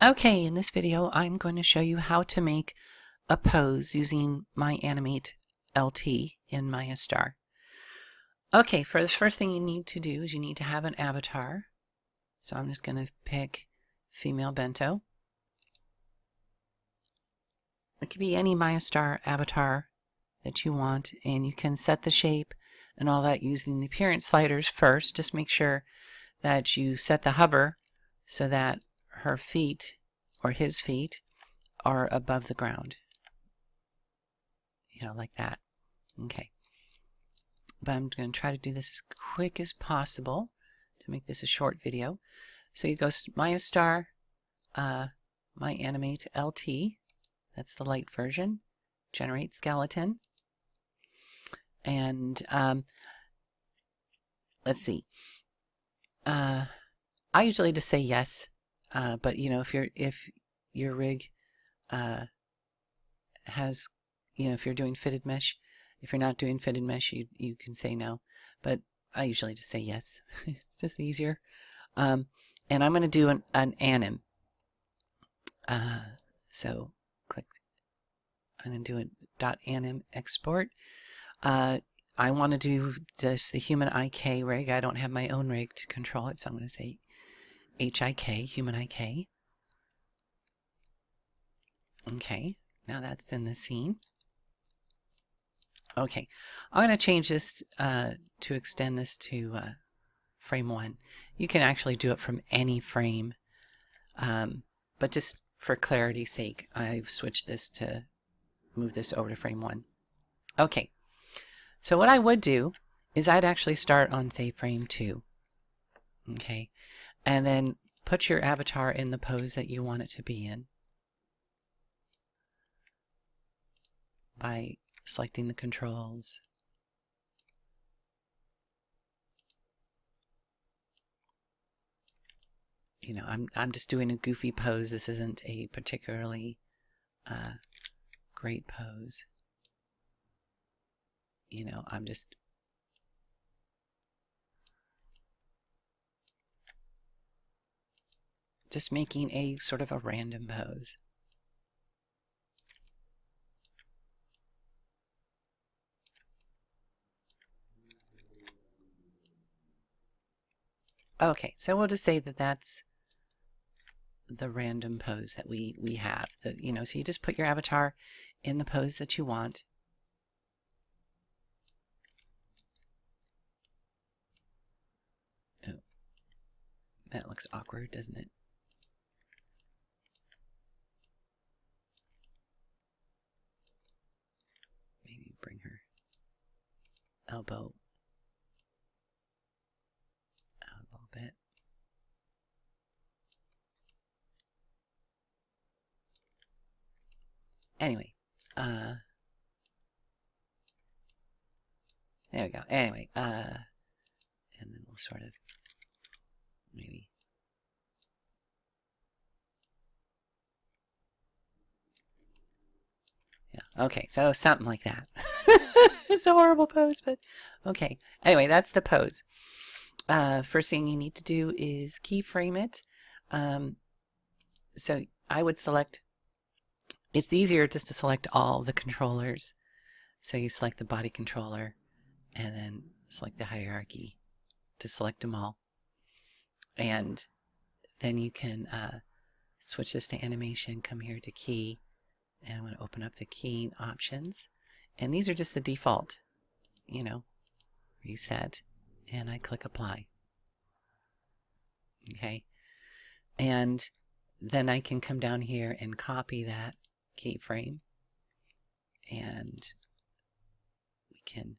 Okay, in this video I'm going to show you how to make a pose using MyAniMATE LT in MyAstar. Okay, for the first thing you need to do is you need to have an avatar. So I'm just going to pick female bento. It could be any MyAstar avatar that you want, and you can set the shape and all that using the appearance sliders first. Just make sure that you set the hover so that her feet or his feet are above the ground. You know, like that. Okay. But I'm going to try to do this as quick as possible to make this a short video. So you go MyAstar, MyAniMATE LT. That's the light version. Generate skeleton. And let's see. I usually just say yes. But you know, if your rig has, you know, if you're doing fitted mesh, if you're not doing fitted mesh, you can say no. But I usually just say yes. It's just easier. And I'm going to do an anim. So click. I'm going to do a .anim export. I want to do just the human IK rig. I don't have my own rig to control it, so I'm going to say HIK, human IK. Okay, now that's in the scene. Okay, I'm going to change this to extend this to frame 1. You can actually do it from any frame, but just for clarity's sake, I've switched this to move this over to frame 1. Okay, so what I would do is I'd actually start on, say, frame 2. Okay, and then put your avatar in the pose that you want it to be in by selecting the controls. You know, I'm just doing a goofy pose. This isn't a particularly great pose. You know, I'm just making a sort of a random pose. Okay, so we'll just say that that's the random pose that we have. You know, so you just put your avatar in the pose that you want. Oh, that looks awkward, doesn't it? Maybe bring her elbow out a little bit. Anyway, there we go. Anyway, and then we'll sort of maybe okay, so something like that. It's a horrible pose, but okay. Anyway, that's the pose. First thing you need to do is keyframe it. So I would select, it's easier just to select all the controllers. So you select the body controller and then select the hierarchy to select them all. And then you can switch this to animation, come here to key, and I'm going to open up the keying options. And these are just the default, you know, reset, and I click apply. Okay, and then I can come down here and copy that keyframe, and we can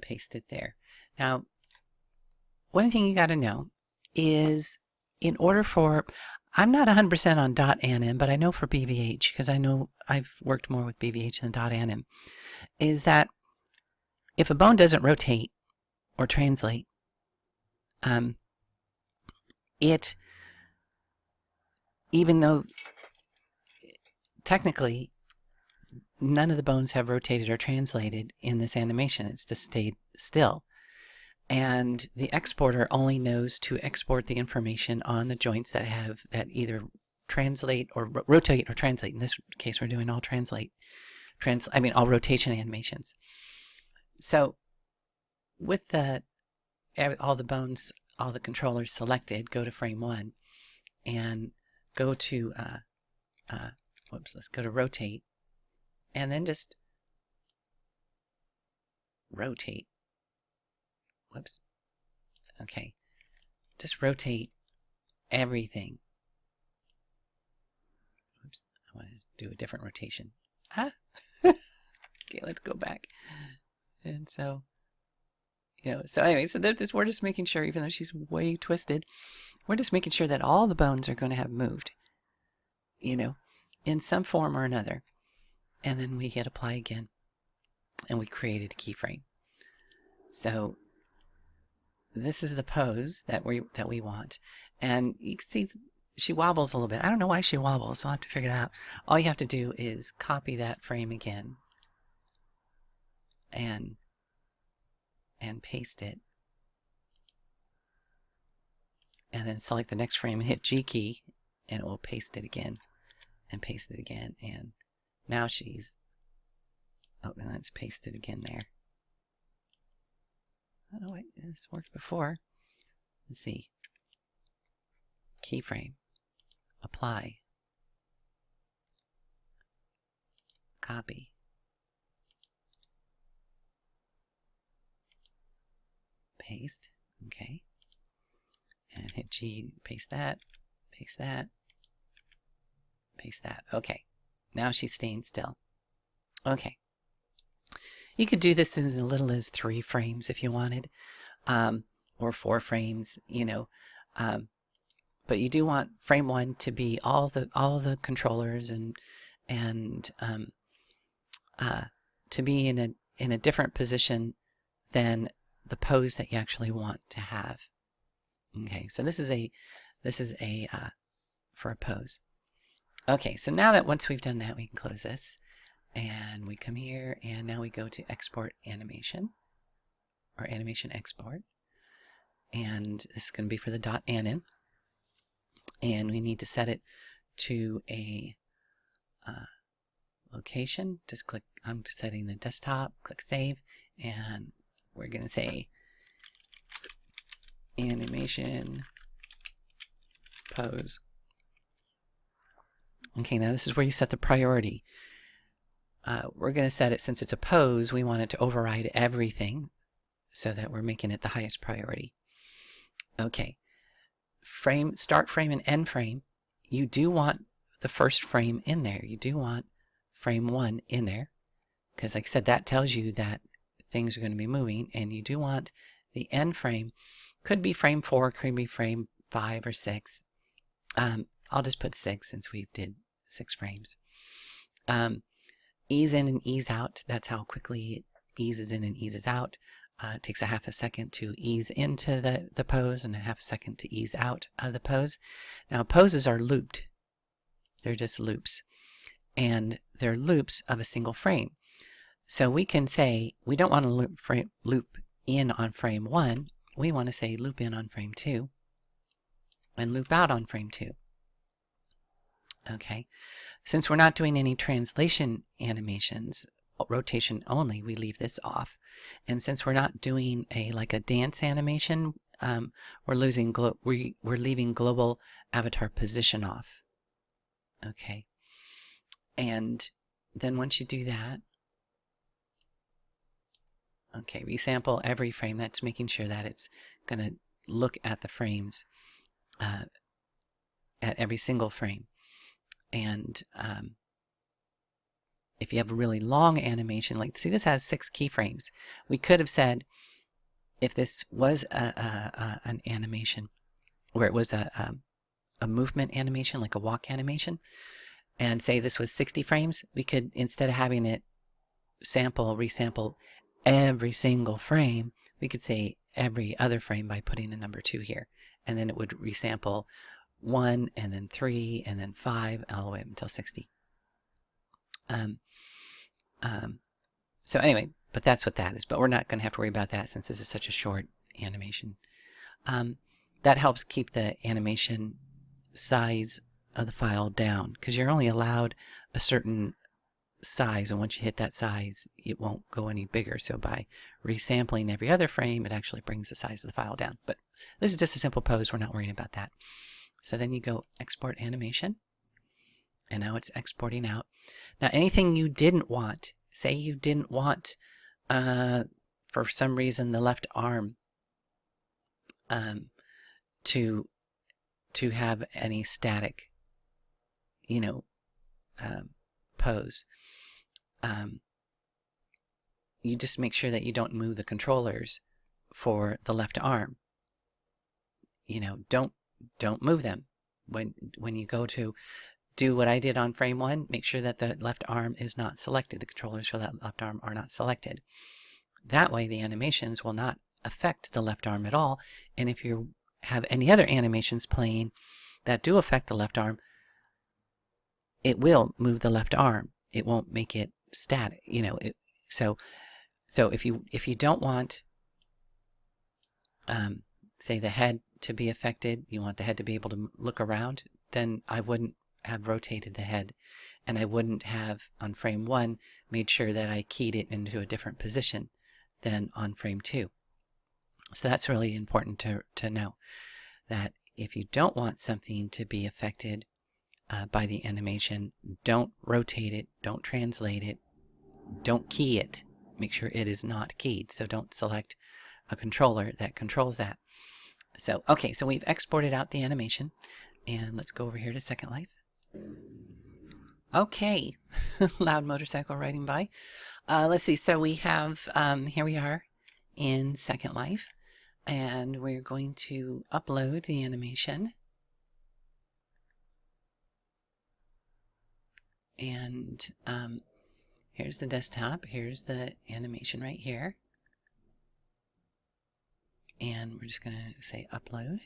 paste it there. Now, one thing you got to know is, in order for, I'm not 100% on .anim, but I know for BVH, because I know I've worked more with BVH than .anim, is that if a bone doesn't rotate or translate, even though technically none of the bones have rotated or translated in this animation, it's just stayed still. And the exporter only knows to export the information on the joints that have that either translate or rotate or translate. In this case, we're doing all all rotation animations. So with all the bones, all the controllers selected, go to frame 1 and go to let's go to rotate, and then just rotate. Whoops. Okay. Just rotate everything. Oops. I want to do a different rotation. Ah. Okay, let's go back. And so, so anyway, so we're just making sure, even though she's way twisted, we're just making sure that all the bones are going to have moved, in some form or another. And then we hit apply again, and we created a keyframe. So this is the pose that we want, and you can see she wobbles a little bit. I don't know why she wobbles, so I'll have to figure that out. All you have to do is copy that frame again and paste it, and then select the next frame and hit G key, and it will paste it again and paste it again. And now she's and let's paste it again there. Oh wait, this worked before. Let's see. Keyframe. Apply. Copy. Paste. Okay. And hit G, paste that, paste that, paste that. Okay. Now she's staying still. Okay. You could do this in as little as 3 frames if you wanted, or 4 frames, but you do want frame 1 to be all the controllers and to be in a different position than the pose that you actually want to have. Okay, so this is a for a pose. Okay, so now that once we've done that, we can close this. And we come here, and now we go to export animation, or animation export. And this is going to be for the .anin. And we need to set it to a location. Just click, I'm setting the desktop, click save, and we're going to say animation pose. Okay, now this is where you set the priority. We're going to set it, since it's a pose, we want it to override everything so that we're making it the highest priority. Okay. Start frame and end frame. You do want the first frame in there. You do want frame 1 in there, because like I said, that tells you that things are going to be moving, and you do want the end frame. Could be frame 4, could be frame 5 or 6. I'll just put 6 since we did 6 frames. Ease in and ease out. That's how quickly it eases in and eases out. It takes a half a second to ease into the pose and a half a second to ease out of the pose. Now, poses are looped. They're just loops. And they're loops of a single frame. So we can say we don't want to loop in on frame 1. We want to say loop in on frame 2 and loop out on frame 2. Okay. Since we're not doing any translation animations, rotation only, we leave this off. And since we're not doing like a dance animation, we're leaving global avatar position off. Okay. And then once you do that, okay, resample every frame. That's making sure that it's going to look at the frames, at every single frame. And if you have a really long animation, like, see, this has 6 keyframes. We could have said, if this was an animation where it was a movement animation, like a walk animation, and say this was 60 frames, we could, instead of having it resample every single frame, we could say every other frame by putting a number 2 here. And then it would resample 1, and then 3, and then 5, all the way up until 60. So anyway, but that's what that is. But we're not going to have to worry about that since this is such a short animation. That helps keep the animation size of the file down, because you're only allowed a certain size, and once you hit that size it won't go any bigger. So by resampling every other frame, it actually brings the size of the file down. But this is just a simple pose, we're not worrying about that. So then you go export animation, and now it's exporting out. Now anything you didn't want, say you didn't want for some reason the left arm to have any static, pose. You just make sure that you don't move the controllers for the left arm. Don't move them. When you go to do what I did on frame 1, make sure that the left arm is not selected. The controllers for that left arm are not selected. That way the animations will not affect the left arm at all. And if you have any other animations playing that do affect the left arm, it will move the left arm. It won't make it static. So if you don't want, say, the head to be affected, you want the head to be able to look around, then I wouldn't have rotated the head, and I wouldn't have on frame 1 made sure that I keyed it into a different position than on frame 2. So that's really important to know, that if you don't want something to be affected by the animation, don't rotate it, don't translate it, don't key it. Make sure it is not keyed. So don't select a controller that controls that. So, okay, so we've exported out the animation, and let's go over here to Second Life. Okay, loud motorcycle riding by. Let's see, so we have, here we are in Second Life, and we're going to upload the animation. And here's the desktop, here's the animation right here. And we're just going to say upload.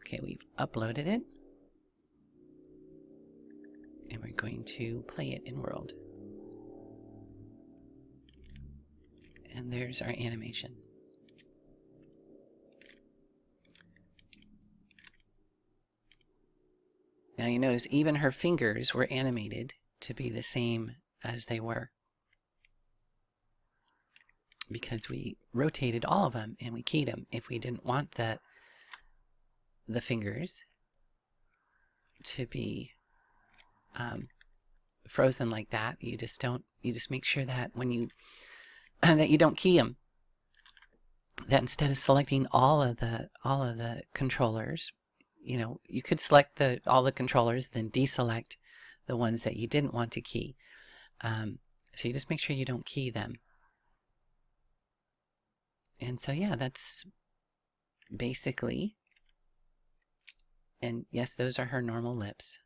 Okay, we've uploaded it. And we're going to play it in world. And there's our animation. Now you notice even her fingers were animated to be the same as they were, because we rotated all of them and we keyed them. If we didn't want the fingers to be frozen like that, you just make sure that when you that you don't key them, that instead of selecting all of the controllers, you could select all the controllers, then deselect the ones that you didn't want to key. So you just make sure you don't key them. And so yeah, that's basically, and yes, those are her normal lips.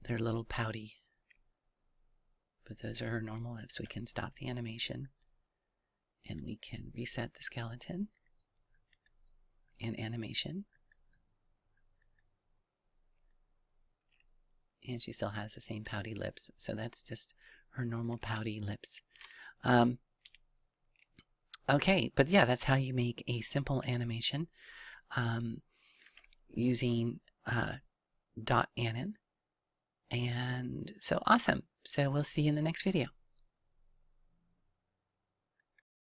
They're a little pouty, but those are her normal lips. We can stop the animation, and we can reset the skeleton and animation. And she still has the same pouty lips, so that's just her normal pouty lips. Okay, but yeah, that's how you make a simple animation using .anim. And so awesome. So we'll see you in the next video.